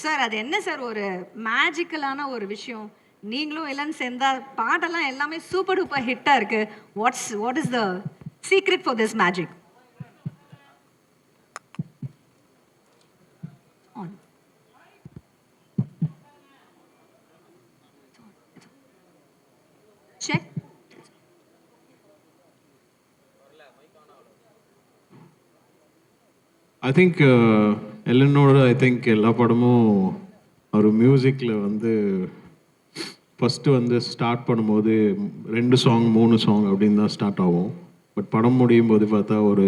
Sir அது என்ன sir ஒரு மேஜிக்கலான ஒரு விஷயம். நீங்களும் இளன் சேர்ந்தா பாட்டெல்லாம் எல்லாமே சூப்பர் டூப்பர் ஹிட்டா இருக்கு. What is the secret for this magic? Check. I think எல்லனோட ஐ திங்க் எல்லா படமும் ஒரு மியூசிக்கில் வந்து ஃபஸ்ட்டு வந்து ஸ்டார்ட் பண்ணும்போது 2 சாங் 3 சாங் அப்படின்னு தான் ஸ்டார்ட் ஆகும். பட் படம் முடியும் போது பார்த்தா ஒரு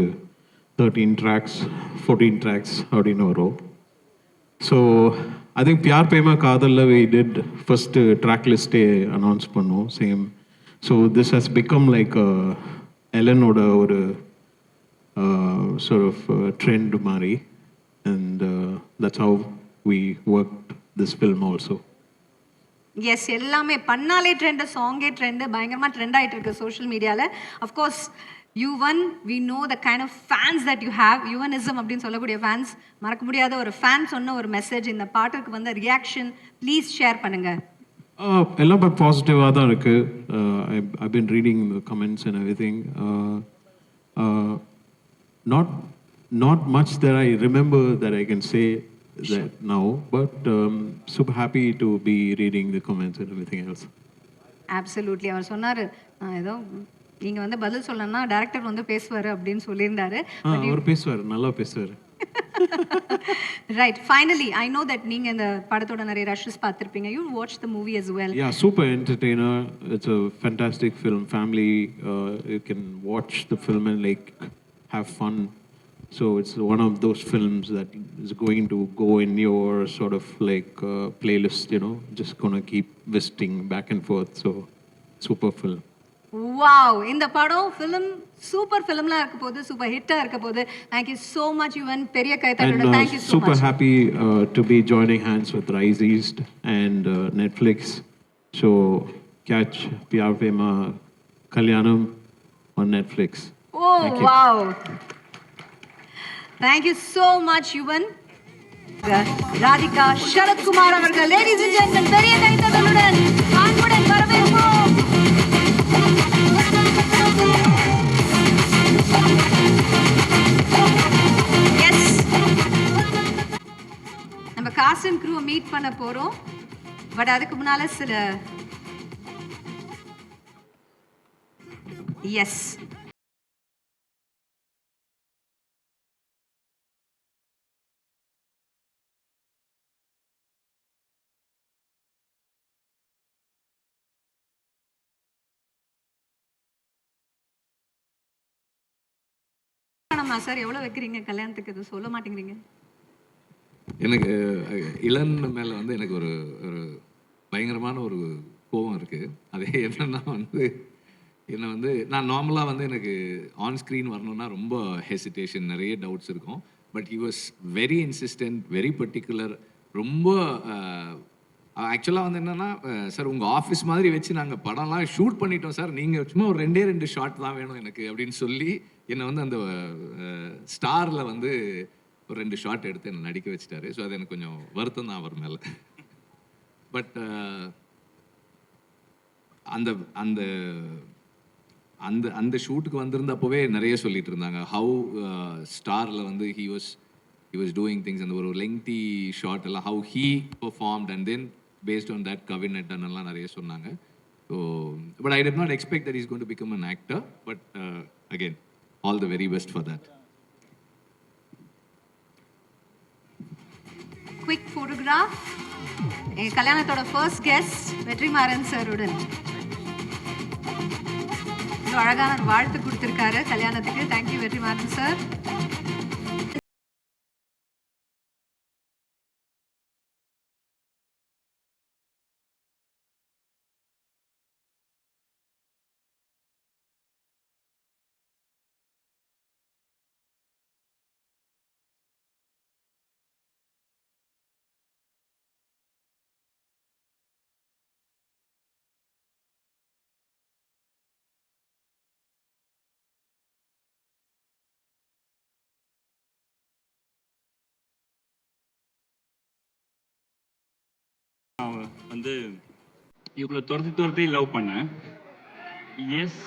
13 ட்ராக்ஸ் 14 ட்ராக்ஸ் அப்படின்னு வரும். So I think Pyaar Prema காதலில் வி டிட் ஃபஸ்ட்டு ட்ராக் லிஸ்ட்டே அனௌன்ஸ் பண்ணோம் same. So this has become like எலனோட ஒரு sort of trend Mari, and that's how we worked this film also. Yes, எல்லாமே பண்ணாலே ட்ரெண்ட், சாங்கே ட்ரெண்ட், பயங்கரமா ட்ரெண்ட் ஆயிட்டு இருக்கு சோஷியல் மீடியால. Of course, Yuvan, we know the kind of fans that you have. யுவனிசம் அப்படின்னு சொல்லக்கூடிய ஃபேன்ஸ், மறக்க முடியாத ஒரு ஃபேன் சொன்ன ஒரு மெசேஜ், இந்த பாட்டுக்கு வந்த ரியாக்ஷன் ப்ளீஸ் ஷேர் பண்ணுங்க. எல்லாம் பாசிட்டிவாக தான் இருக்கு. I've been reading the comments and everything. Not much that I remember that I can say that now, but super happy to be reading the comments and everything else. Absolutely. அவர் சொன்னாரு ஏதோ நீங்க வந்து பதில் சொல்லணும்னா டைரக்டர் வந்து பேசுவாரு அப்படின்னு சொல்லியிருந்தாரு. அவர் பேசுவார், நல்லா பேசுவார். Right. Finally, I know that நீங்க இந்த படத்தோட நிறைய ரஷஸ் பார்த்திருப்பீங்க. You watched the movie as well. Yeah, super entertainer. It's a fantastic film. Family, you can watch the film and like have fun. So it's one of those films that is going to go in your sort of like playlist, you know, just gonna keep visiting back and forth. So super film. Wow, இந்த படம் film super ஃபிலிம்ல இருக்க போகுது, super ஹிட்டா இருக்க போகுது. Thank you so much Yuvan, பெரிய கைத்தட்டோட thank you so super much. Super happy to be joining hands with Rise East and Netflix. So catch Pyar Pema Kalyanam on Netflix. Oh, wow. Thank you so much, Yuvan. Radhika Sharath Kumar அவர்கள், ladies and gentlemen, பெரிய கைத்தட்டலுடன் அன்புடன் வரவேற்போம். Yes. நம்ம cost and க்ரூவை meet பண்ண போறோம். But அதுக்கு முன்னால சில எஸ் சார் எவ்வளவு வைக்கிறீங்க கல்யாணத்துக்கு, இது சொல்ல மாட்டேங்கிறீங்க? எனக்கு இளன் மேலே வந்து எனக்கு ஒரு ஒரு பயங்கரமான ஒரு கோபம் இருக்குது. அது என்னென்னா வந்து என்னை வந்து நான் நார்மலாக வந்து எனக்கு ஆன் ஸ்க்ரீன் வரணுன்னா ரொம்ப ஹெசிடேஷன், நிறைய டவுட்ஸ் இருக்கும். But he was very insistent, very particular. ரொம்ப ஆக்சுவலாக வந்து என்னென்னா, சார் உங்கள் ஆஃபீஸ் மாதிரி வச்சு நாங்கள் படம்லாம் ஷூட் பண்ணிட்டோம் சார், நீங்கள் சும்மா ஒரு 2 ஷாட் தான் வேணும் எனக்கு அப்படின்னு சொல்லி என்னை வந்து அந்த ஸ்டாரில் வந்து ஒரு 2 ஷாட் எடுத்து என்னை நடிக்க வச்சுட்டாரு. ஸோ அது எனக்கு கொஞ்சம் வருத்தம் தான் அவர் மேலே. பட் அந்த அந்த அந்த அந்த ஷூட்டுக்கு வந்திருந்தப்போவே நிறைய சொல்லிட்டு இருந்தாங்க ஹவு ஸ்டாரில் வந்து ஹி வாஸ் டூயிங் திங்ஸ். அந்த ஒரு லெங்தி ஷாட் எல்லாம் how he performed and then based on that Kavin நட்டன் எல்லாம் நிறைய சொன்னாங்க. So but I did not expect that is going to become an actor. But again all the very best for that. Quick photograph. எங்க கல்யாணத்தோட first guest Vetrimaaran sir உடன் அழகான வாழ்த்து கொடுத்திருக்காரு கல்யாணத்துக்கு. Thank you Vetrimaaran sir. வந்து இவங்களை துரத்தி துரத்தி லவ் பண்ணேன். Yes.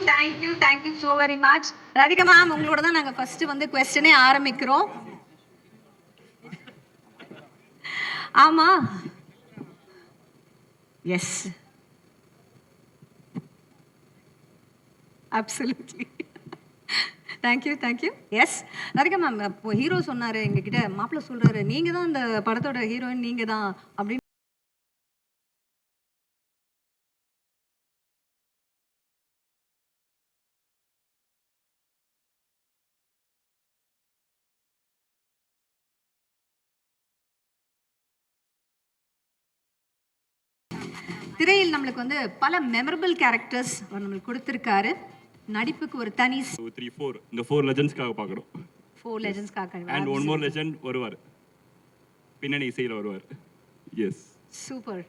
Thank you so very much. Radhika ma'am, உங்களோட தான் நாங்க ஃபர்ஸ்ட் வந்து क्वेश्चनே ஆரம்பிக்கிறோம். ஆமா, yes, absolutely. Thank you. Yes Radhika ma'am, இப்போ ஹீரோ சொன்னாரு எங்ககிட்ட, மாப்பிள்ள சொல்றாரு நீங்க தான் இந்த படத்தோட ஹீரோயின், நீங்க தான் அப்படின்னு. திரையில் நம்மளுக்கு வந்து பல மெமரபிள் கேரக்டர்ஸ் நம்மளுக்கு கொடுத்துருக்காரு. நடிப்புக்கு ஒரு தனி 3, 4 இந்த 4 லெஜண்ட்ஸ்க்காக பார்க்குறோம். 4 லெஜண்ட்ஸ்க்காக. அண்ட் ஒன் மோர் லெஜண்ட் வருவார், பின்னணி இசையில் வருவார். S, super.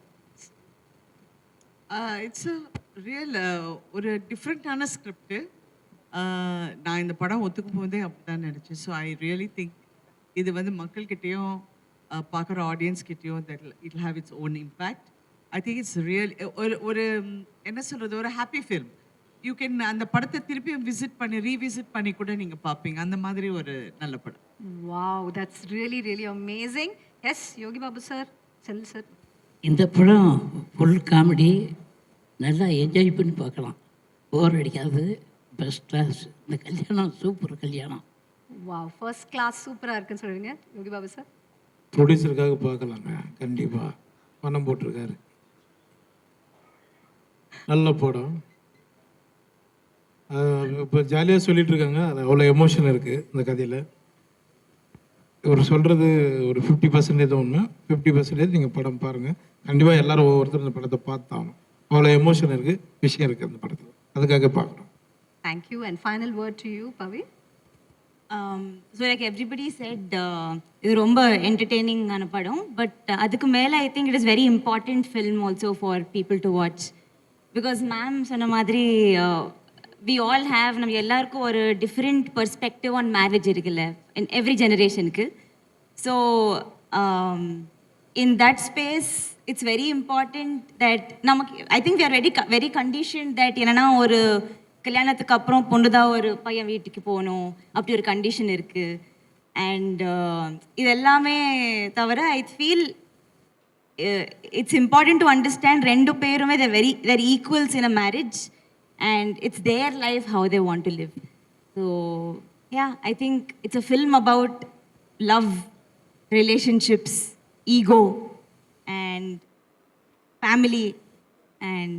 இட்ஸ் ரியல் ஒரு டிஃப்ரெண்ட்டான ஸ்கிரிப்ட். நான் இந்த படம் ஒத்துக்கும் போதே அப்படி தான் நினச்சேன். ஸோ ஐ ரியலி திங்க் இது வந்து மக்கள்கிட்டேயும் பார்க்குற ஆடியன்ஸ்கிட்டேயும் that it have its own impact. I think it's real ஒரு என்ன சொல்கிறது, ஒரு ஹாப்பி ஃபில்ம். யூ கேன் அந்த படத்தை திருப்பியும் ரீவிசிட் பண்ணி கூட நீங்கள் பார்ப்பீங்க. அந்த மாதிரி ஒரு நல்ல படம். Wow, that's really amazing. Yes Yogi Babu sir, Senthil sir. இந்த படம் ஃபுல் காமெடி, நல்லா என்ஜாய் பண்ணி பார்க்கலாம், போர் அடிக்காது, பெஸ்ட் கிளாஸ். இந்த கல்யாணம் சூப்பர் கல்யாணம். வாவ், ஃபர்ஸ்ட் கிளாஸ், சூப்பராக இருக்குன்னு சொல்லுவீங்க யோகி பாபு சார்? ப்ரொடியூசருக்காக பார்க்கலாங்க, கண்டிப்பாக பணம் போட்டிருக்காரு. நல்ல படம். இப்போ ஜாலியாக சொல்லிட்டு இருக்காங்க, அது அவ்வளோ எமோஷன் இருக்குது இந்த கதையில். இவர் சொல்கிறது ஒரு 50% உண்மை, 50% நீங்கள் படம் பாருங்கள். கண்டிப்பாக எல்லாரும் ஒவ்வொருத்தரும் இந்த படத்தை பார்த்தாகணும். அவ்வளோ எமோஷன் இருக்குது, விஷயம் இருக்குது அந்த படத்தில், அதுக்காக பார்க்கணும். Thank you. And final word to you Pavi. So like everybody set, இது ரொம்ப என்டர்டெய்னிங்கான படம். பட் அதுக்கு மேலே I think it is very important film also for people to watch. Because ma'am சொன்ன மாதிரி வி ஆல் ஹேவ், நம்ம எல்லாருக்கும் ஒரு டிஃப்ரெண்ட் பெர்ஸ்பெக்டிவ் ஆன் மேரேஜ் இருக்குல்ல, இன் எவ்ரி ஜெனரேஷனுக்கு. So in that space it's very important that நமக்கு, I think we are very condition that என்னன்னா ஒரு கல்யாணத்துக்கு அப்புறம் பொண்ணு தான் ஒரு பையன் வீட்டுக்கு போகணும், அப்படி ஒரு கண்டிஷன் இருக்குது. அண்ட் இது எல்லாமே தவிர I feel it's important to understand ரெண்டு பேருமே they're equals in a marriage and it's their life how they want to live. So yeah, I think it's a film about love, relationships, ego and family. And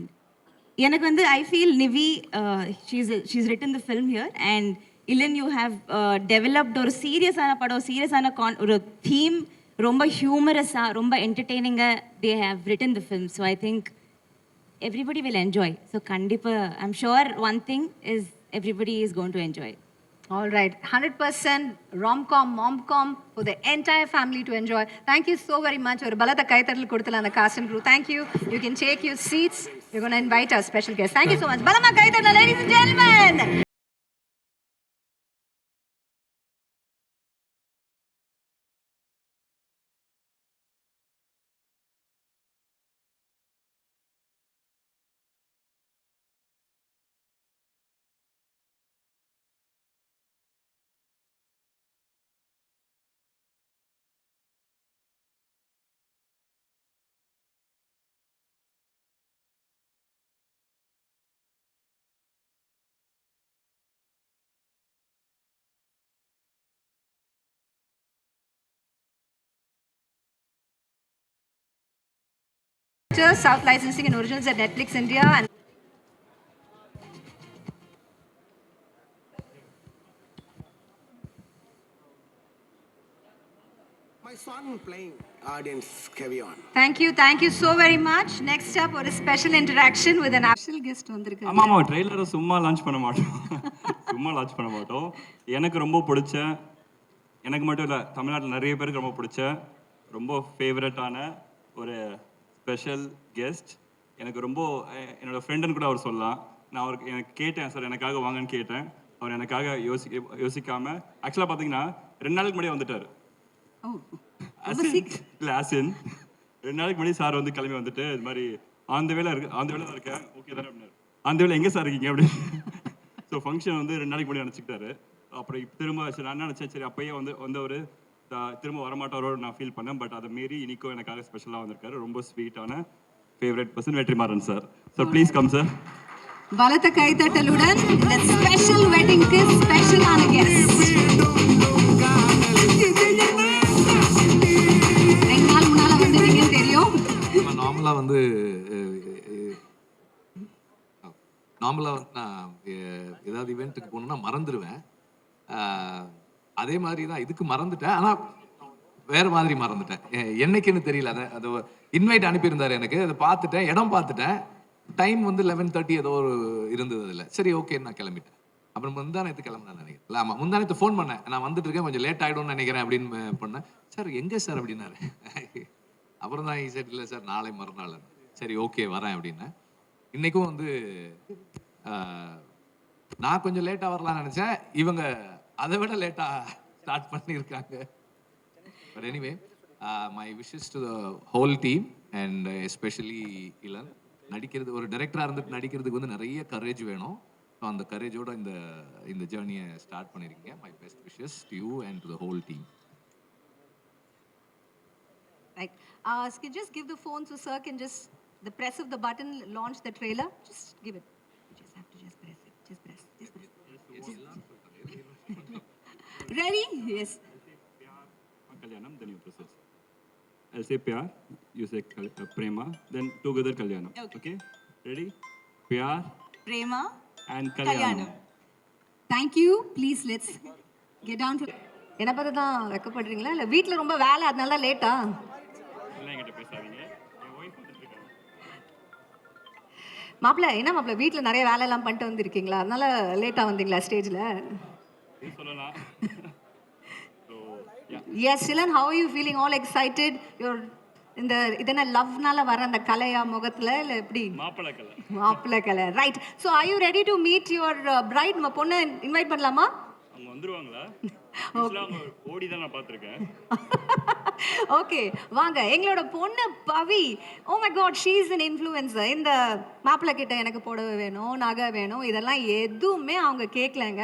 எனக்கு வந்து I feel Nivi, she's written the film here and Ilan, you have developed ஒரு சீரியஸான படம், சீரியஸான ஒரு theme, ரொம்ப ஹியூமரஸாக, ரொம்ப என்டர்டெய்னிங்காக they have written the film. So I think everybody will enjoy. So கண்டிப்பாக I'm sure one thing is everybody is going to enjoy. All right, 100% rom-com, mom-com for the entire family to enjoy. Thank you so very much. ஒரு பலத்த கைத்தட்டல் கொடுத்தல அந்த cast and crew. Thank you. You can take your seats. We're going to invite our special guest. Thank you so much. பலமா கைத்தட்டல், ladies and gentlemen. South licensing and originals at Netflix India. And my son playing, audience carry on. Thank you so very much. Next up, ஒரு special interaction with an special guest வந்திருக்காரு. ஆமாம், ட்ரெய்லரை சும்மா launch பண்ண மாட்டோம். எனக்கு ரொம்ப பிடிச்ச, எனக்கு மட்டும் இல்லை தமிழ்நாட்டில் நிறைய பேருக்கு ரொம்ப பிடிச்ச, ரொம்ப ஃபேவரட்டான ஒரு ஸ்பெஷல் கெஸ்ட். எனக்கு ரொம்ப என்னோட ஃப்ரெண்டுன்னு கூட அவர் சொல்லலாம். நான் அவருக்கு எனக்கு கேட்டேன், சார் எனக்காக வாங்கன்னு கேட்டேன். அவர் எனக்காக யோசிக்காமல் ஆக்சுவலாக பார்த்தீங்கன்னா 2 நாளுக்கு முன்னாடியே வந்துட்டார். இல்லை ஆசின் 2 நாளைக்கு முன்னாடி சார் வந்து கிளம்பி வந்துட்டு இது மாதிரி அந்த வேலை தான் இருக்கேன் ஓகே தானே அப்படின்னாரு. அந்த வேலை எங்கே சார் இருக்கீங்க அப்படின்னு. ஸோ ஃபங்க்ஷன் வந்து 2 நாளைக்கு முன்னாடி நினச்சிக்கிட்டாரு. அப்புறம் இப்போ திரும்ப சரி நான் நினச்சேன் சரி அப்பயே வந்தவர் திரும்ப வரமாட்டாரோட நான் ஃபீல் பண்ணேன். பட் அதை மீறி இன்னைக்கும் எனக்காக ஸ்பெஷலாக வந்திருக்காரு. ரொம்ப ஸ்வீட்டான favourite person Vetrimaaran sir. So please come sir. பலத்த கைத்தட்டலுடன் இந்த ஸ்பெஷல் வெட்டிங்க்கு ஸ்பெஷலான கெஸ்ட் 2 நாள் முன்னால வந்தீங்கன்னு தெரியும். நார்மலாக வந்து நான் ஏதாவது இவெண்ட்டுக்கு போகணுன்னா மறந்துடுவேன். அதே மாதிரி தான் இதுக்கு மறந்துட்டேன். ஆனால் வேறு மாதிரி மறந்துட்டேன். என்னைக்குன்னு தெரியல. அது இன்வைட் அனுப்பியிருந்தார் எனக்கு. அதை பார்த்துட்டேன், இடம் பார்த்துட்டேன். டைம் வந்து 11:30 ஏதோ ஒரு இருந்தது அதில். சரி ஓகே நான் கிளம்பிட்டேன். அப்புறம் முந்தானத்து கிளம்புனேன் நினைக்கிறேன். இல்லை ஆமாம் முந்தானத்து ஃபோன் பண்ணேன். நான் வந்துட்டு இருக்கேன், கொஞ்சம் லேட் ஆகிடும்னு நினைக்கிறேன் அப்படின்னு பண்ணேன். சார் எங்கே சார் அப்படின்னாரு. அப்புறம் தான் சரி இல்லை சார் நாளை மறுநாள். சரி ஓகே வரேன் அப்படின்னேன். இன்றைக்கும் வந்து நான் கொஞ்சம் லேட்டாக வரலாம்னு நினச்சேன். இவங்க அதை விட லேட்டாக ஸ்டார்ட் பண்ணியிருக்காங்க. But anyway my wishes to the whole team and especially Ilan. நடிக்கிறது ஒரு டைரக்டராக இருந்துட்டு நடிக்கிறதுக்கு வந்து நிறைய கரேஜ் வேணும். ஸோ அந்த கரேஜோட இந்த ஜேர்னியை ஸ்டார்ட் பண்ணியிருக்கீங்க. My best wishes to you and to the whole team. Right. Just give the phone so sir can just the press of the button launch the trailer. Just give it. You just have to just press it. Just press. Ready? Yes. Kalyanam, then you process. I'll say Pyar, you say Prema, then together Kalyanam. Okay? Ready? Pyar, Prema, and Kalyanam. Thank you. Please let's get down to என்ன பார்த்து தான் வெக்கப்படுறீங்களா இல்லை வீட்டில் ரொம்ப வேலை அதனால லேட்டா? என்கிட்ட பேசாதீங்க. என் ஒய்ஃப் வந்துட்டு இருக்காங்க. மாப்பிள்ள என்ன மாப்பிள்ள வீட்டில் நிறைய வேலையெல்லாம் பண்ணிட்டு வந்திருக்கீங்களா அதனால லேட்டாக வந்தீங்களா ஸ்டேஜில்? சொல்லலாம். எஸ் சிலன், how are you feeling? All excited? இந்த இதென்ன லவ்னால வர அந்த கலையா முகத்தில் இல்லை எப்படி? மாப்பிள்ளை Kalai. Right. So are you ready to meet your bride? நம்ம பொண்ணை இன்வைட் பண்ணலாமா? அவங்க வந்துருவாங்களா? ஓடி தான் நான் பார்த்துருக்கேன். ஓகே வாங்க. எங்களோட பொண்ணு Pavi, oh my God, she is an influencer. இந்த மாப்பிள்ளை கிட்ட எனக்கு புடவை வேணும், நகை வேணும், இதெல்லாம் எதுவுமே அவங்க கேட்கலங்க.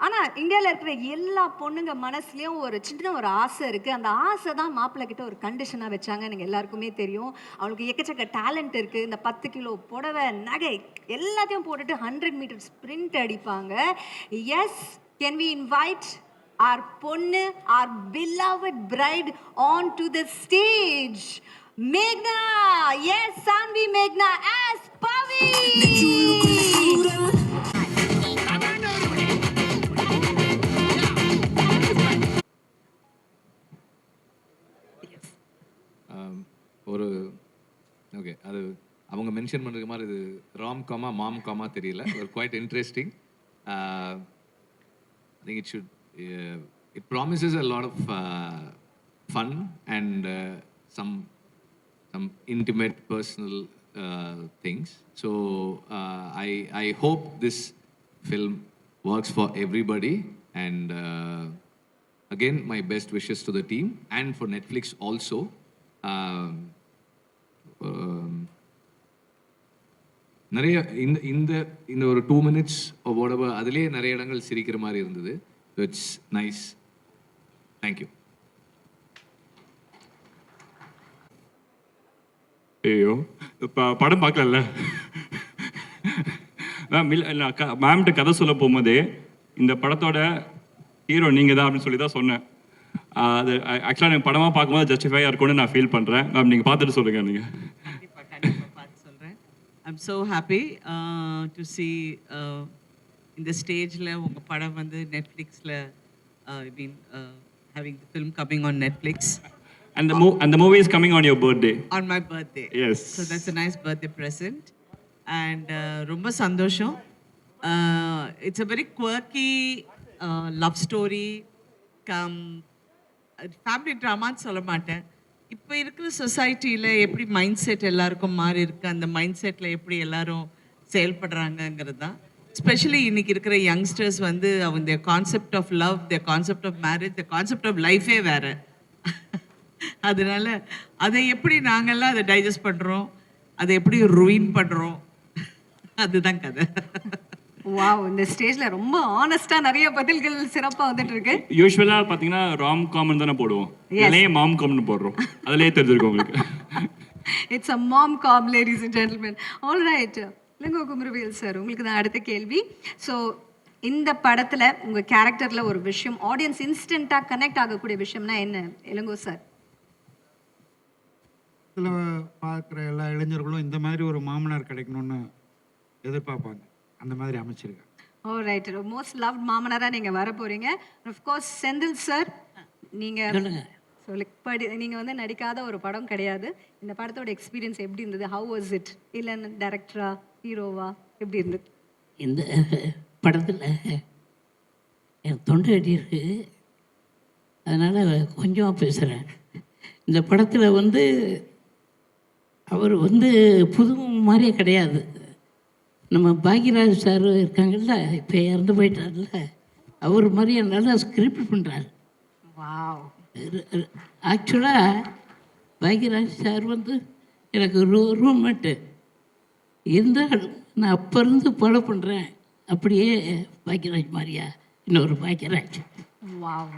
ஆனால் இந்தியாவில் இருக்கிற எல்லா பொண்ணுங்க மனசுலேயும் ஒரு சின்ன ஒரு ஆசை இருக்குது. அந்த ஆசை தான் மாப்பிள்ளை கிட்ட ஒரு கண்டிஷனாக வச்சாங்க. எனக்கு எல்லாருக்குமே தெரியும். அவளுக்கு எக்கச்சக்க டேலண்ட் இருக்குது. இந்த 10 கிலோ புடவை, நகை எல்லாத்தையும் போட்டுட்டு 100 மீட்டர் ஸ்ப்ரிண்ட் அடிப்பாங்க. Yes, can we invite our பொண்ணு, our beloved bride onto the stage? Meghna, yes, Sanvi Meghna as Pavi. ஒரு ஓகே அது அவங்க மென்ஷன் பண்ணுற மாதிரி இது ராம் காமா மாம் காமா தெரியல. ஒரு quite interesting. I think it promises a lot of fun and some intimate personal things. So I hope this film works for everybody, and again my best wishes to the team and for Netflix also. நிறைய இந்த ஒரு 2 minutes whatever அதுலேயே நிறைய இடங்கள் சிரிக்கிற மாதிரி இருந்தது. It's nice. Thank you. ஐயோ படம் பார்க்கல. மேம்கிட்ட கதை சொல்ல போகும்போதே இந்த படத்தோட ஹீரோ நீங்கள் தான் அப்படின்னு சொல்லி தான் சொன்னேன். அது ஆக்சுவலாக எனக்கு படமாக பார்க்கும்போது ஜஸ்டிஃபையாக இருக்கும்னு நான் ஃபீல் பண்ணுறேன். மேம் நீங்கள் பார்த்துட்டு சொல்லுங்கள். நீங்கள் I'm so happy to see இந்த ஸ்டேஜில் உங்கள் படம் வந்து நெட்ஃப்ளிக்ஸில் I mean having the film coming on Netflix. And the movie is coming on your birthday. On my birthday. Yes. So that's a nice birthday present. And ரொம்ப சந்தோஷம். It's a very quirky love story. Family drama சொல்ல மாட்டேன். இப்போ இருக்கிற சொசைட்டியில் எப்படி mind set எல்லாருக்கும் மாறி இருக்கு, அந்த மைண்ட் செட்டில் எப்படி எல்லாரும் செயல்படுறாங்கங்கிறது தான். ஸ்பெஷலி இன்னைக்கு இருக்கிற யங்ஸ்டர்ஸ் வந்து அவங்க concept of love, concept of marriage, concept of லைஃபே வேறு. அதனால அதை எப்படி நாங்கள்லாம் அதை டைஜஸ்ட் பண்ணுறோம், அதை எப்படி ரூயின் பண்ணுறோம், அதுதான் கதை. வாவ், இந்த ஸ்டேஜ்ல ரொம்ப ஆனஸ்டா நிறைய பதில்கள் சிறப்பா வந்துட்டு இருக்கு. யூஸ்வலா பாத்தீங்கன்னா ராம் காமன் தானே போடுவோம், இல்லையே மாம் காமன் போடுறோம். அதுலயே தெரிஞ்சிருக்கும் உங்களுக்கு. It's a mom com, ladies and gentlemen. All right, Ilango Kumaravel sir, உங்களுக்கு தான் அடுத்த கேள்வி. ஸோ இந்த படத்துல உங்க கேரக்டர்ல ஒரு விஷயம் ஆடியன்ஸ் இன்ஸ்டன்ட்டா கனெக்ட் ஆகக்கூடிய விஷயம்னா என்ன இளங்கோ சார்? இதில் பார்க்குற எல்லா இளைஞர்களும் இந்த மாதிரி ஒரு மாமனார் கிடைக்கணும்னு எதிர்பார்ப்பாங்க. அந்த மாதிரி அமைச்சிருக்கேன். ஓ ரைட், மோஸ்ட் லவ்ட் மாமனாரா நீங்க வர போறீங்க. ஆஃப் கோர்ஸ் செந்தில் சார், நீங்க நீங்க வந்து நடிக்காத ஒரு படம் கிடையாது. இந்த படத்தோட எக்ஸ்பீரியன்ஸ் எப்படி இருந்தது? How was it? இல்ல டைரக்டரா, ஹீரோவா, எப்படி இருந்தது இந்த படத்தில்? என் தொண்டை அடி இருக்கு, அதனால் கொஞ்சமாக பேசுகிறேன். இந்த படத்தில் வந்து அவர் வந்து புது மாதிரியே கிடையாது. நம்ம பாக்யராஜ் சார் இருக்காங்கல்ல, இப்போ இறந்து போயிட்டார்ல, அவர் மாதிரியே நல்லா ஸ்கிரிப்ட் பண்ணுறாரு. வாவ். ஆக்சுவலாக பாக்யராஜ் சார் வந்து எனக்கு ரூம்மேட்டு இருந்தாலும் நான் அப்போ இருந்து ஃபாலோ பண்ணுறேன். அப்படியே பாக்யராஜ் மாதிரியா இன்னொரு பாக்யராஜ். வாவ்.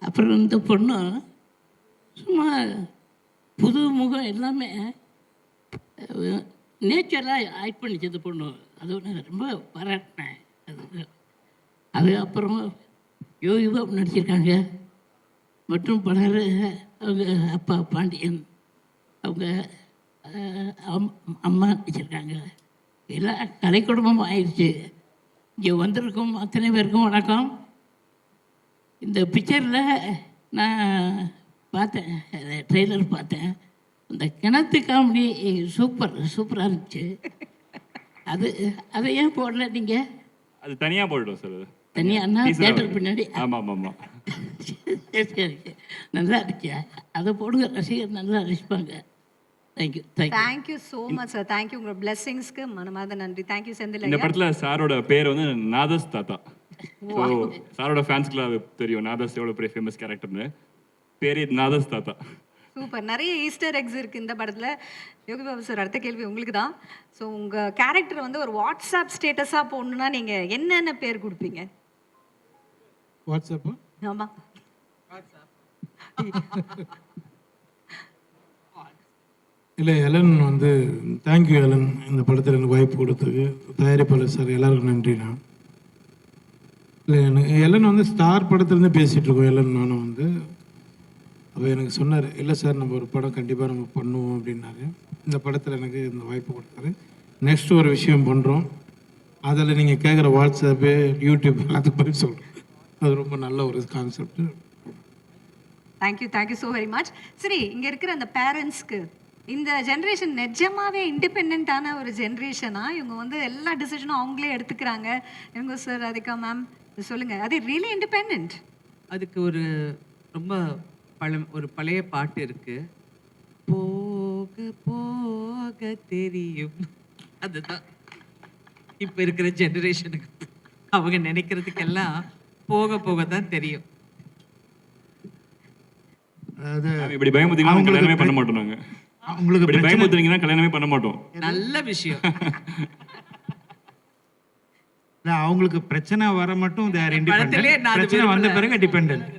அப்புறம் இந்த பொண்ணு சும்மா புது முகம் எல்லாமே நேச்சுரலாக ஆக்ட் பண்ணிச்சு இந்த பொண்ணு. அது ஒன்று ரொம்ப பாராட்டினேன். அது அப்புறம் யோகிபா நடிச்சிருக்காங்க மற்றும் பலர். அவங்க அப்பா பாண்டியன், அவங்க அம்மா நடிச்சிருக்காங்க. எல்லாம் கலை குடும்பம் ஆயிடுச்சு. இங்கே வந்திருக்கும் அத்தனை பேருக்கும் வணக்கம். இந்த பிக்சரில் நான் பார்த்தேன், ட்ரெய்லர் பார்த்தேன். அந்த கிணத்து காமெடி சூப்பராக இருந்துச்சு. அதை ஏன் போடல நீங்கள்? அது தனியா போயிடும் சார். அது தனியானா தேட்டருக்கு பின்னாடி? ஆமாம் ஆமாம். சரி, நல்லா இருந்துச்சு. அதை போடுங்க, ரசிகர் நல்லா ரசிப்பாங்க. Thank you thank you so much sir. Thank you, உங்களோட பிளெஸிங்ஸ்க்கு மனமார்ந்த நன்றி. தேங்க்யூ செந்தில் இந்த ஐயா. படத்துல சாரோட பேர் வந்து நாதஸ் தாத்தா. ஸோ சாரோட ஃபேன்ஸ்க்குலாம் தெரியும் நாதஸ் எவ்வளோ பெரிய ஃபேமஸ் கேரக்டர்னு. பேரே நாதஸ் தாத்தா. சூப்பர். நிறைய ஈஸ்டர் எக்ஸ் இருக்கு இந்த படத்துல. யோகி பாபு சார், அடுத்த கேள்வி உங்களுக்கு தான். ஸோ உங்க கேரக்டர் வந்து ஒரு வாட்ஸ்அப் ஸ்டேட்டஸா போடணும்னா நீங்க என்னென்ன பேர் கொடுப்பீங்க? வாட்ஸ்அப்பா? ஆமா. இல்லை, எலன் வந்து தேங்க்யூ எலன், இந்த படத்தில் எனக்கு வாய்ப்பு கொடுத்தது. தயாரிப்பாளர் சார் எல்லாருக்கும் நன்றி. நான் இல்லை, எனக்கு எலன் வந்து ஸ்டார் படத்துலேருந்து பேசிகிட்டு இருக்கோம். எலன் நானும் வந்து அவர் எனக்கு சொன்னார், இல்லை சார் நம்ம ஒரு படம் கண்டிப்பாக நம்ம பண்ணுவோம் அப்படின்னாரு. இந்த படத்தில் எனக்கு இந்த வாய்ப்பு கொடுத்தாரு. நெக்ஸ்ட் ஒரு விஷயம் பண்ணுறோம், அதில் நீங்கள் கேட்குற வாட்ஸ்அப்பு, யூடியூப் எல்லாத்துக்கு போய் சொல்கிறோம். அது ரொம்ப நல்ல ஒரு concept. Thank you so very much. சரி, இங்கே இருக்கிற அந்த பேரண்ட்ஸ்க்கு இந்த ஜென்ரேஷன் நிஜமாவே இண்டிபெண்ட்டான ஒரு ஜென்ரேஷனா? இவங்க வந்து எல்லா டிசிஷனும் அவங்களே எடுத்துக்கிறாங்க. இவங்க சார், ராதிகா மேம் சொல்லுங்கள், அது ரியலி இண்டிபெண்ட்? அதுக்கு ஒரு ரொம்ப ஒரு பழைய பாட்டு இருக்கு, போக போக தெரியும். அதுதான் இப்போ இருக்கிற ஜெனரேஷனுக்கு. அவங்க நினைக்கிறதுக்கெல்லாம் போக போக தான் தெரியும். அதாவது இப்படி பயமுறுத்தீங்கன்னா கல்யாணமே பண்ண மாட்டோம் நாங்க. அவங்களுக்கு இப்படி பயமுறுத்துறீங்கன்னா கல்யாணமே பண்ண மாட்டோம். நல்ல விஷயம். இல்லை, அவங்களுக்கு பிரச்சனை வர மட்டும் they are independent. படத்திலே நான் அது பிரச்சனை வந்த விரும்பல. பிறகு டிபெண்டன்ட்.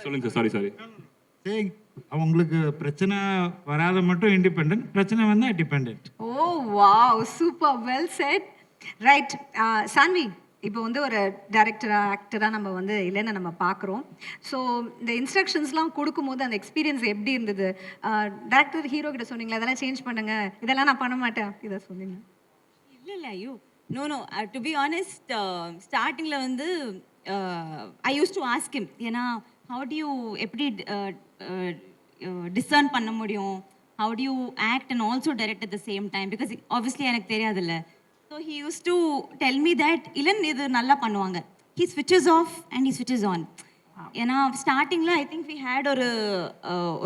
சொல்லுங்க சார். சாரி. அவங்களுக்கு பிரச்சனை வராத மட்டும் இண்டிபெண்டன்ட், பிரச்சனை வந்தால் டிபெண்டன்ட். ஓ wow, super, well set. Right, Saanvi, இப்போ வந்து ஒரு டைரக்டராக ஆக்டராக நம்ம வந்து இல்லைன்னு நம்ம பார்க்குறோம். ஸோ இந்த இன்ஸ்ட்ரக்ஷன்ஸ்லாம் கொடுக்கும்போது அந்த எக்ஸ்பீரியன்ஸ் எப்படி இருந்தது? டைரக்டர் ஹீரோ கிட்ட சொன்னீங்களா இதெல்லாம் சேஞ்ச் பண்ணுங்க, இதெல்லாம் நான் பண்ண மாட்டேன், இதை சொன்னீங்க? இல்லை ஐயோ, நோ டு பி ஆனஸ்ட், ஸ்டார்டிங்கில் வந்து ஐ யூஸ் டு ஆஸ்க் ஹிம், ஏன்னா ஹவு டு யூ எப்படி டிசர்ன் பண்ண முடியும், how to you act and also direct at the same time, because obviously எனக்கு தெரியாதுல்ல. So he use to tell me that Ilan இது நல்லா பண்ணுவாங்க, he ஸ்விட்சஸ் of and he ஸ்விட்சஸ் on. ஏன்னா ஸ்டார்டிங்கில் ஐ திங்க் வி ஹேட்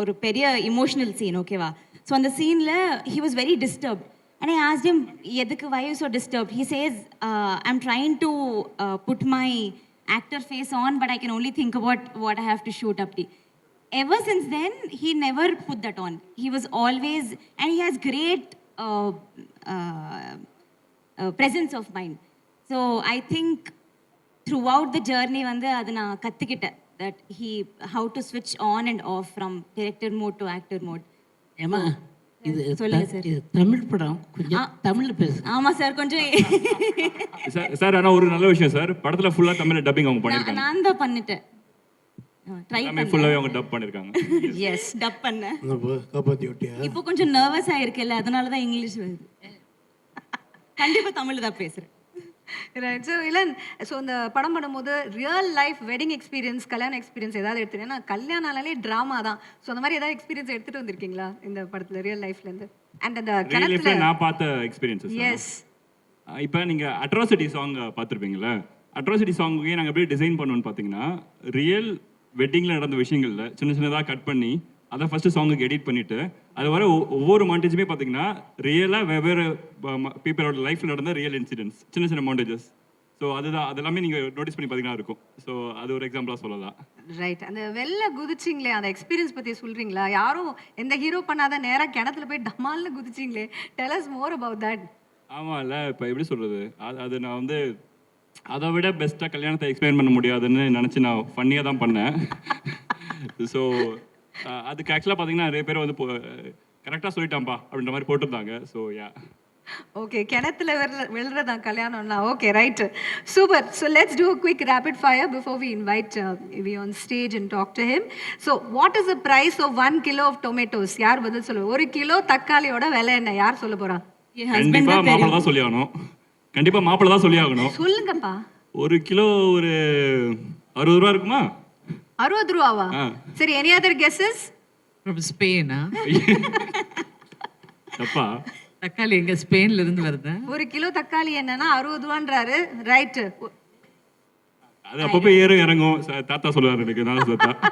ஒரு பெரிய இமோஷனல் சீன் ஓகேவா. ஸோ அந்த சீனில் he was very disturb. And I asked him எதுக்கு why you so disturb. He says I am trying to put my actor face on, but I can only think about what I have to shoot up. Ever since then, he never put that on. He was always, and he has great presence of mind. So I think throughout the journey, வந்து அது நான் கத்துக்கிட்டேன் that how to switch on and off from director mode to actor mode. ஏமா இது சொல்லுங்க sir. இது தமிழ் படம், கொஞ்சம் தமிழ்ல பேசு. ஆமா சார், கொஞ்சம் சார் ஆனால் ஒரு நல்ல விஷயம் சார், படத்தில் ஃபுல்லாக தமிழ் டப்பிங் அவங்க பண்ணியிருக்காங்க. நான் தான் பண்ணிட்டேன், ட்ரை பண்ணேன். ஃபுல்லாகவே அவங்க டப் பண்ணியிருக்காங்க. எஸ், டப் பண்ணேன். காப்பாற்றி விட்டியா? இப்போ கொஞ்சம் நர்வஸ் ஆயிருக்குல்ல, அதனால தான் இங்கிலீஷ் வருது. கண்டிப்பா தமிழ்ல தான் பேசுறேன். ரைட். ஸோ இளன், ஸோ இந்த படம் பண்ணும்போது ரியல் லைஃப் வெட்டிங் எக்ஸ்பீரியன்ஸ், கல்யாண எக்ஸ்பீரியன்ஸ் ஏதாவது எடுத்துட்டு, ஏன்னா கல்யாணாலே ட்ராமா தான். ஸோ அந்த மாதிரி ஏதாவது எக்ஸ்பீரியன்ஸ் எடுத்துட்டு வந்திருக்கீங்களா இந்த படத்துல ரியல் லைஃப்லேருந்து? அண்ட் அந்த கிணத்துல நான் பார்த்த எக்ஸ்பீரியன்ஸஸ். எஸ். இப்போ நீங்கள் அட்ராசிட்டி சாங் பார்த்துருப்பீங்களா? அட்ராசிட்டி சாங்குக்கே நாங்கள் எப்படி டிசைன் பண்ணோன்னு பார்த்தீங்கன்னா, ரியல் வெட்டிங்கில் நடந்த விஷயங்களில் சின்ன சின்னதாக கட் பண்ணி அதை ஃபஸ்ட்டு சாங்குக்கு எடிட் பண்ணிவிட்டு, அது வர ஒவ்வொரு மாண்டேஜுமே பார்த்தீங்கன்னா ரியலாக வெவ்வேறு பீப்பிளோட லைஃப்பில் நடந்த ரியல் இன்சிடென்ட்ஸ், சின்ன சின்ன மாண்டேஜஸ். ஸோ அதுதான், அது எல்லாமே நீங்கள் நோட்டீஸ் பண்ணி பார்த்தீங்கன்னா இருக்கும். ஸோ அது ஒரு எக்ஸாம்பிளாக சொல்லலாம். ரைட். அந்த வெளில குதிச்சிங்களே, அந்த எக்ஸ்பீரியன்ஸ் பற்றி சொல்கிறீங்களா? யாரும் எந்த ஹீரோ பண்ணாத நேராக கிணத்துல போய் டமால்னு குதிச்சிங்களே, tell us more about that. ஆமாம், இல்லை இப்போ எப்படி சொல்கிறது, அது நான் வந்து அதை விட பெஸ்ட்டாக கல்யாணத்தை எக்ஸ்பிளைன் பண்ண முடியாதுன்னு நினச்சி நான் ஃபன்னியாக தான் பண்ணேன். ஸோ அதுக்கு ஆக்சுவலாக பார்த்தீங்கன்னா நிறைய பேர் வந்து கரெக்டாக சொல்லிட்டான்ப்பா அப்படின்ற மாதிரி போட்டிருந்தாங்க. So yeah. ஓகே, கிணத்துல விழுறதான் கல்யாணம்னா. Okay, right, super. So let's do a quick rapid fire before we invite we on stage and talk to him. So what is the price of 1 kilo of tomatoes? யார் பதில் சொல்லுவோம்? 1 kilo தக்காளியோட விலை என்ன? யார் சொல்ல போறா? கண்டிப்பாக மாப்பிள்ளை தான் சொல்லி ஆகணும். கண்டிப்பாக மாப்பிள்ளை தான் சொல்லி ஆகணும். சொல்லுங்கப்பா. 1 கிலோ ஒரு 60 ரூபா இருக்குமா? 60 ரூபாவா? சரி, any other guesses? From Spain. தப்பா? தக்காளி எங்க ஸ்பெயின்ல இருந்து வருது. 1 கிலோ தக்காளி என்னன்னா 60 ரூபான்றாரு. ரைட். அது அப்பப்போ ஏறும் இறங்கும். தாத்தா சொல்லுவாரு எனக்கு, நான் தாத்தா.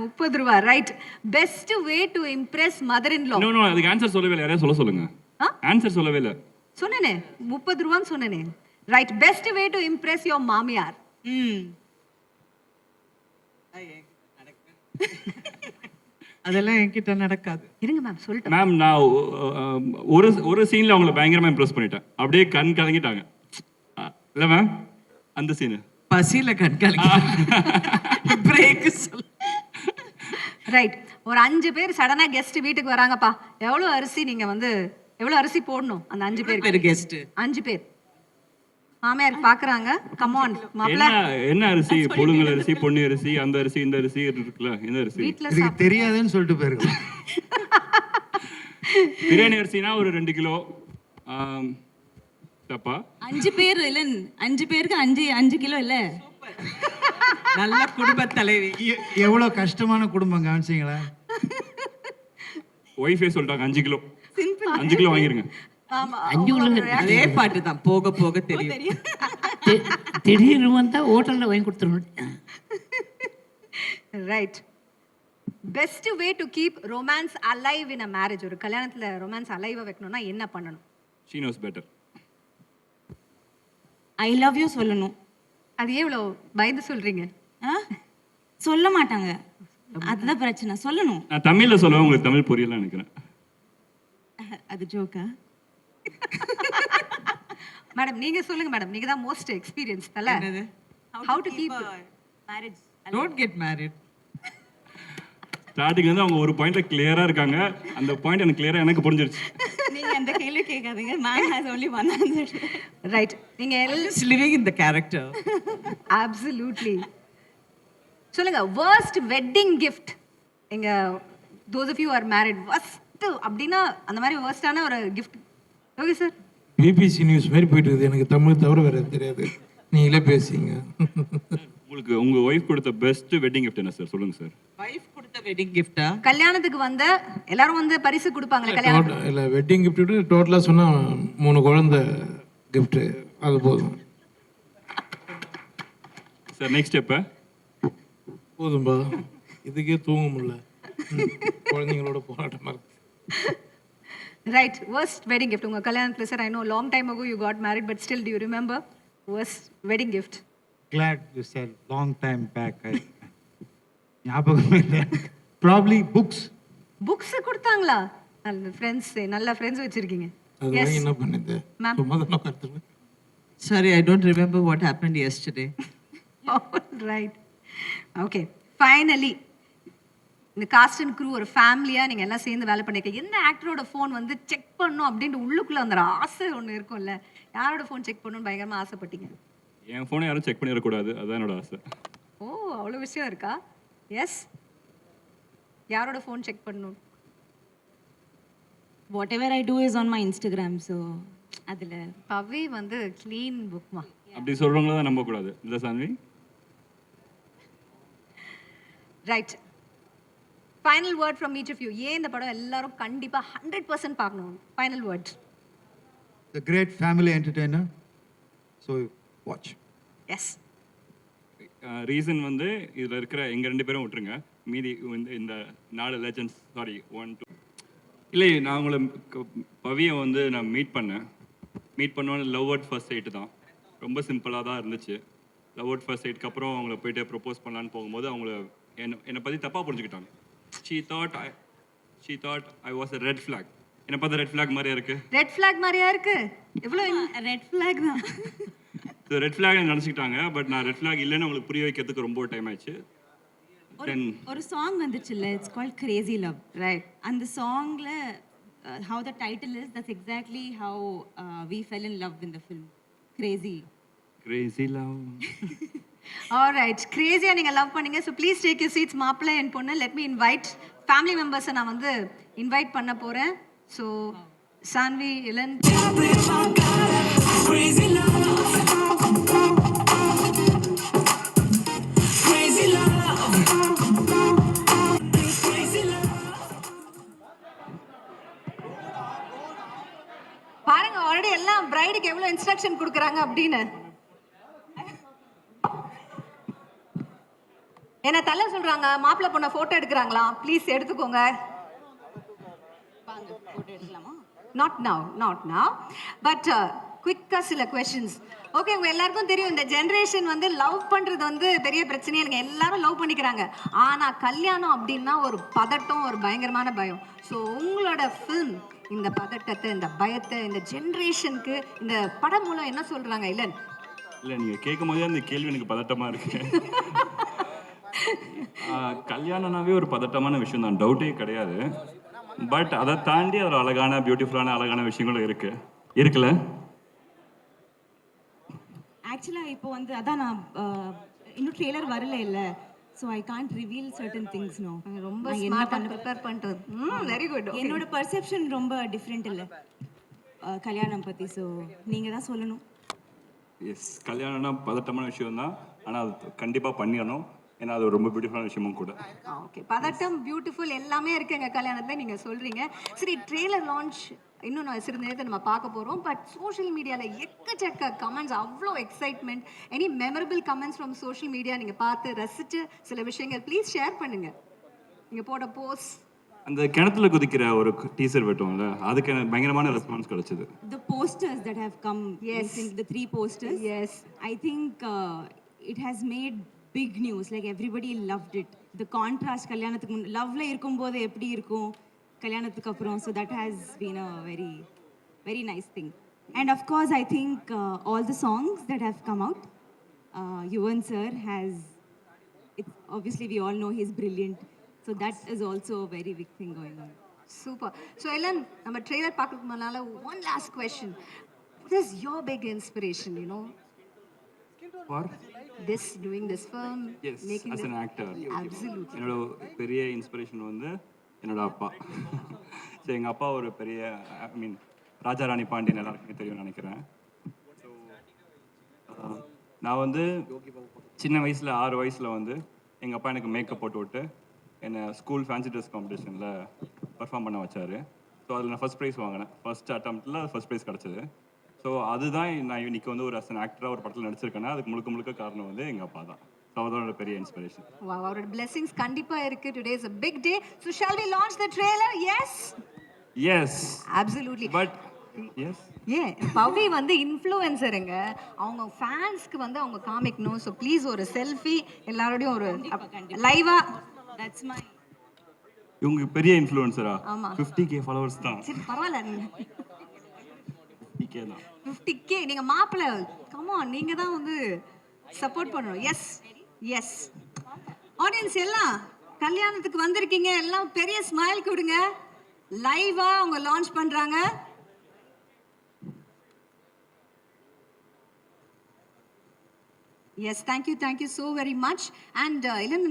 30 ரூபா. Right. Best way to impress mother in law? No, அதுக்கு ஆன்சர் சொல்லவே இல்லை. யாரையா சொல்லுங்க. ஆன்சர் சொல்லவே இல்லை. சொன்னேனே 30 ரூபான்னு சொன்னேனே. Right. Best way to Impress your மாமியார்? அதெல்லாம் என்கிட்ட நடக்காது. இருங்க மேம், சொல்லிட்டேன். மேம், நான் ஒரு சீன்ல அவங்கள பயங்கரமா இம்ப்ரெஸ் பண்ணிட்டேன். அப்படியே கண் கலங்கிட்டாங்க. இல்லை மேம், அந்த சீனு பசியில கண் கலங்கி பிரேக் சொல்ல. ரைட். ஒரு 5 பேர் சடனா கெஸ்ட் வீட்டுக்கு வராங்கப்பா. எவ்வளவு அரிசி நீங்க வந்து எவ்வளவு அரிசி போடணும் அந்த 5 பேருக்கு? கெஸ்ட் 5 பேர் மாமியார் பாக்குறாங்க. கம் ஆன் மாப்ள. என்ன அரிசி? புழுங்கல் அரிசி, பொன்னி அரிசி, அந்த அரிசி, இந்த அரிசி இருக்குல்ல, இந்த அரிசி வீட்ல இதுக்கு தெரியாதுன்னு சொல்லிட்டு போயிருக்கு. பிரியாணி அரிசினா ஒரு 2 கிலோ. தப்பா? 5 பேர் இல்ல, 5 பேருக்கு 5 கிலோ இல்ல. நல்ல குடும்ப தலைவி. எவ்வளவு கஷ்டமான குடும்பம் கவனிச்சிங்களா? ஒய்ஃபே சொல்லிட்டாங்க 5 கிலோ. சிம்பிள். 5 கிலோ வாங்கிருங்க. ஆமா, 5 கிலோ. அதே பாட்டு தான், போக போக தெரியும். திடீர்னு வந்தா ஹோட்டல்ல வாங்கி கொடுத்துருவோம். Right. Best way to keep romance alive in a marriage? ஒரு கல்யாணத்துல ரொமான்ஸ் அலைவா வைக்கணும்னா என்ன பண்ணணும்? She knows better. I love you சொல்லணும். அது எவ்வளோ பயந்து சொல்றீங்க? சொல்ல மாட்டாங்க, அதுதான் பிரச்சனை. சொல்லணும். நான் தமிழ்ல சொல்லுவேன், உங்களுக்கு தமிழ் புரியல நினைக்கிறேன். அது ஜோக்கா? மேடம் நீங்க சொல்லுங்க மேடம், நீங்க தான் மோஸ்ட் எக்ஸ்பீரியன்ஸ் தல. How to keep marriage? Don't get married. ஸ்டார்டிங்ல இருந்து அவங்க ஒரு பாயிண்ட்ல கிளியரா இருக்காங்க. அந்த பாயிண்ட் எனக்கு கிளியரா எனக்கு புரிஞ்சிருச்சு. நீங்க அந்த கேள்வி கேட்காதீங்க. Ma'am has only one answer. Right. நீங்க Just living in the character. absolutely. சொல்லுங்க, worst wedding gift. எங்க those of you who are married, worst அப்படினா அந்த மாதிரி worst-ஆன ஒரு gift. Okay sir. BBC news மாதிரி போயிட்டு இருக்குது. எனக்கு தமிழ் தவிர வேற தெரியாது. நீங்களே பேசிங்க. உங்களுக்கு உங்க ஒய்ஃப் கொடுத்த பெஸ்ட் வெட்டிங் கிஃப்ட் என்ன சார்? சொல்லுங்க சார். வைஃப் கொடுத்த வெட்டிங் கிஃப்டா? கல்யாணத்துக்கு வந்த எல்லாரும் வந்து பரிசு கொடுப்பாங்களே கல்யாணம். இல்ல வெட்டிங் கிஃப்ட் டோட்டலா சொன்னா 3 குழந்தை கிஃப்ட், அது போதும் சார். நெக்ஸ்ட் ஸ்டெப் போதும்பா, இதுக்கே தூங்க முடியல. குழந்தைங்களோட போராட்டமாக இருக்கு. Right, worst wedding gift. உங்க கல்யாணத்துல sir, I know long time ago you got married, but still do you remember worst wedding gift? Glad you said long time back. ஞாபகமே இல்லை. Probably books. புக்ஸ் கொடுத்தாங்களா? நல்ல ஃப்ரெண்ட்ஸ், நல்ல friends வச்சிருக்கீங்க. அது வாங்கி என்ன பண்ணிது? Ma'am. சும்மா தானே உட்காந்துருக்கேன். Sorry, I don't remember what happened yesterday. Right, okay. Finally இந்த காஸ்ட் அண்ட் க்ரூ ஒரு ஃபேமிலியாக நீங்கள் எல்லாம் சேர்ந்து வேலை பண்ணியிருக்கீங்க. எந்த ஆக்டரோட ஃபோன் வந்து செக் பண்ணணும் அப்படின்ட்டு உள்ளுக்குள்ளே அந்த ஆசை ஒன்று இருக்கும்ல, யாரோட ஃபோன் செக் பண்ணணும்னு பயங்கரமாக ஆசைப்பட்டீங்க? என் ஃபோனை யாரும் செக் பண்ணிடக்கூடாது, அதுதான் என்னோட ஆசை. ஓ, அவ்வளோ விஷயம் இருக்கா? எஸ், யாரோட ஃபோன் செக் பண்ணணும்? Whatever I do is on my Instagram, so அதில் பவி வந்து க்ளீன் புக்மா. அப்படி சொல்கிறவங்கள தான் நம்பக்கூடாது இல்லை Saanvi? Right, final word from each of you. ஏன் இந்த படம் எல்லாரும் கண்டிப்பாக 100% பார்க்கணும்? Final word. The great family entertainer. So watch. Yes. Reason வந்து இதில் இருக்கிற எங்கள் 2 பேரும் விட்டுருங்க, மீதி இந்த 4 லெஜண்ட்ஸ், சாரி 1 2. இல்லை, நான் உங்களை பவியை வந்து நான் மீட் பண்ணோன்னு லவ் அட் ஃபர்ஸ்ட் சைட்டு தான். ரொம்ப சிம்பிளாக தான் இருந்துச்சு. லவ் அட் ஃபர்ஸ்ட் சைட்டுக்கு அப்புறம் அவங்கள போயிட்டு ப்ரொப்போஸ் பண்ணலான்னு போகும்போது அவங்கள என்னை பற்றி தப்பாக புரிஞ்சுக்கிட்டாங்க. She thought I was a red flag. என்னை பார்த்தா ரெட் ஃப்ளாக் மாதிரியா இருக்கு. ரெட் ஃப்ளாக் மாதிரியா இருக்கு? எவ்வளோ ரெட் ஃப்ளாக் தான். ஸோ ரெட் ஃப்ளாக் நினச்சிக்கிட்டாங்க. பட் நான் ரெட் ஃப்ளாக் இல்லைன்னு அவங்களுக்கு புரிய வைக்கிறதுக்கு ரொம்ப டைம் ஆயிடுச்சு. ஒரு சாங் வந்துச்சுல்ல, it's called crazy love. Right, அந்த சாங்ல how the title is, that's exactly how we fell in love in the film. Crazy love. Alright, கிரேசியாக நீங்கள் லவ் பண்ணீங்க. So please take you seats. மாப்பிள்ளை என் பொண்ணு, லெட் மீ இன்வைட் ஃபேமிலி மெம்பர்ஸை நான் வந்து இன்வைட் பண்ண போகிறேன். ஸோ சான்வி, இளன், பாருங்க ஆல்ரெடி எல்லாம் பிரைடுக்கு எவ்வளோ இன்ஸ்ட்ரக்ஷன் கொடுக்குறாங்க அப்படின்னு. என்ன தள்ள சொல்றாங்க, மாப்பிள்ளை பொண்ணை போட்டோ எடுக்கிறாங்களா? ப்ளீஸ் எடுத்துக்கோங்க. நாட் நவ் பட் குவிக்காக சில கொஸ்டின்ஸ். ஓகே, உங்க எல்லாருக்கும் தெரியும் இந்த ஜென்ரேஷன் வந்து லவ் பண்றது வந்து பெரிய பிரச்சனையே இல்லைங்க, எல்லாரும் லவ் பண்ணிக்கிறாங்க. ஆனா கல்யாணம் அப்படின்னா ஒரு பதட்டம், ஒரு பயங்கரமான பயம். ஸோ உங்களோட ஃபில்ம் இந்த பதட்டத்தை, இந்த பயத்தை இந்த ஜென்ரேஷனுக்கு இந்த படம் மூலம் என்ன சொல்றாங்க? இல்லை நீங்கள் கேட்கும் போதே அந்த கேள்வி எனக்கு பதட்டமாக இருக்கு. கல்யாணம்னாவே ஒரு பதட்டமான விஷயம் தான், டவுட்டே கிடையாது. பட் அதை தாண்டி ஒரு அழகான பியூட்டிஃபுல்லான அழகான விஷயங்களும் இருக்குல்ல. ஆக்சுவலாக இப்போ வந்து அதான் நான் இன்னும் ட்ரெய்லர் வரல இல்லை, so I can't reveal certain things. No, ரொம்ப ஸ்மார்ட்டாக ப்ரிப்பேர் பண்ணுறது. Very good. என்னோட பர்செப்ஷன் ரொம்ப டிஃப்ரெண்ட் இல்லை கல்யாணம் பற்றி. ஸோ நீங்கள் தான் சொல்லணும். எஸ், கல்யாணம்னா பதட்டமான விஷயம் தான், ஆனால் அது கண்டிப்பாக பண்ணிடணும். ஏன்னா அது ரொம்ப பியூட்டிஃபுல்லான விஷயமும் கூட. ஓகே, பதட்டம் பியூட்டிஃபுல் எல்லாமே இருக்கு எங்கள் கல்யாணத்தில் நீங்கள் சொல்கிறீங்க. சரி, ட்ரெய்லர் லான்ச் இன்னும் நான் சிறிது நேரத்தை நம்ம பார்க்க போகிறோம். பட் சோஷியல் மீடியாவில் எக்கச்சக்க கமெண்ட்ஸ், அவ்வளோ excitement. Any memorable comments from social media நீங்கள் பார்த்து ரசித்து சில விஷயங்கள் ப்ளீஸ் ஷேர் பண்ணுங்க. நீங்கள் போட போஸ்ட், அந்த கிணத்துல குதிக்கிற ஒரு டீசர் வெட்டோம்ல, அதுக்கு எனக்கு பயங்கரமான ரெஸ்பான்ஸ் கிடைச்சது. The posters that have come, Yes. the 3 posters, yes, I think it has made big news. Like everybody loved it. The contrast கல்யாணத்துக்கு லவ்ல இருக்கும்போது எப்படி இருக்கும் கல்யாணத்துக்கு அப்புறம், so that has been a very very nice thing. And of course I think all the songs that have come out, Yuvan sir has, it's obviously we all know he's brilliant, so that is also a very big thing going on. Super. So எல்லாம் நம்ம trailer பார்க்கறதுக்கு முன்னால one last question. What is your big inspiration, you know? For doing this film, yes, making as an actor. Absolutely. என்னோட பெரிய inspiration வந்து என்னோட அப்பா. So எங்கள் அப்பா ஒரு பெரிய, ஐ மீன் ராஜாராணி பாண்டியன் எல்லாருக்குமே தெரியும்னு நினைக்கிறேன். ஸோ நான் வந்து சின்ன வயசில் 6 வயசில் வந்து எங்கள் அப்பா எனக்கு மேக்கப் போட்டு விட்டு என்னை ஸ்கூல் ஃபேன்சி ட்ரெஸ் காம்படிஷனில் பர்ஃபார்ம் பண்ண வச்சார். ஸோ அதில் நான் ஃபஸ்ட் ப்ரைஸ் வாங்கினேன். ஃபஸ்ட் அட்டம்ப்டில் ஃபஸ்ட் ப்ரைஸ் கிடச்சிது. ஸோ அதுதான் நான் இன்னைக்கு வந்து ஒரு அன் ஆக்டராக ஒரு படத்தில் நடிச்சிருக்கேன்னா அதுக்கு முழுக்க முழுக்க காரணம் வந்து எங்கள் அப்பா தான். ஸோ அதோட பெரிய இன்ஸ்பிரேஷன். Wow, அவரோட blessings கண்டிப்பா இருக்கு. Today is a big day. So shall we launch the trailer? Yes? Yes Absolutely. But yes ஏன் பவி வந்து இன்ஃப்ளூயன்சருங்க, அவங்க ஃபேன்ஸ்க்கு வந்து அவங்க காமிக்கணும். ஸோ ப்ளீஸ் ஒரு செல்ஃபி எல்லாரோடையும் ஒரு லைவா. தட்ஸ் மை இவங்க பெரிய இன்ஃப்ளூயன்சரா? ஆமா. 50K ஃபாலோவர்ஸ் தான். சரி பரவாயில்ல, 50K தான். 50K நீங்க மாப்பிள்ள, கம் ஆன், நீங்க தான் வந்து சப்போர்ட் பண்ணணும். எஸ் எஸ் ஆடியன்ஸ் எல்லாம் கல்யாணத்துக்கு வந்திருக்கீங்க, எல்லாம் பெரிய ஸ்மைல் கொடுங்க. லைவா அவங்க லான்ச் பண்றாங்க. Yes, thank you so very much. And Ilan